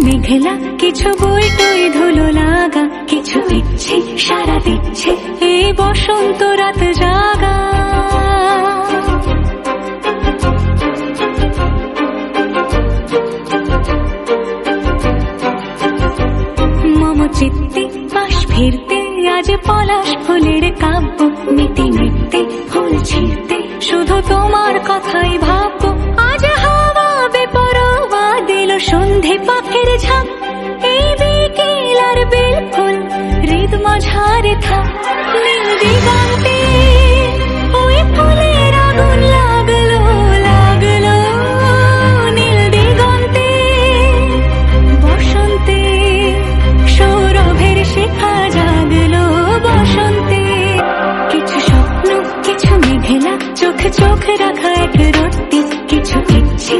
মেঘলা, কিছু বইটই ধুলো লাগা, কিছু ইচ্ছে সারা দিচ্ছে এই বসন্ত রাত জাগা। মম চিত্তে পাশ ফিরতে আজ পলাশ ফুলের কাব্য, মেতে নৃত্যে ফুল ছিঁড়তে শুধু তোমার কথাই ভাববো। আজ হাওয়া বেপরোয়া দিল সন্ধে পাখির ঝাঁক, এই বিকেল আর বিলকুল হৃদ মাঝারে থাক। নীল দিগন্তে ওই ফুলের আগুন লাগলো লাগলো, নীল দিগন্তে বসন্তে সৌরভের শিখা জাগলো বসন্তে। কিছু স্বপ্ন, কিছু মেঘলা, চোখ চোখ রাখা এক রত্তি, কিছু ইচ্ছে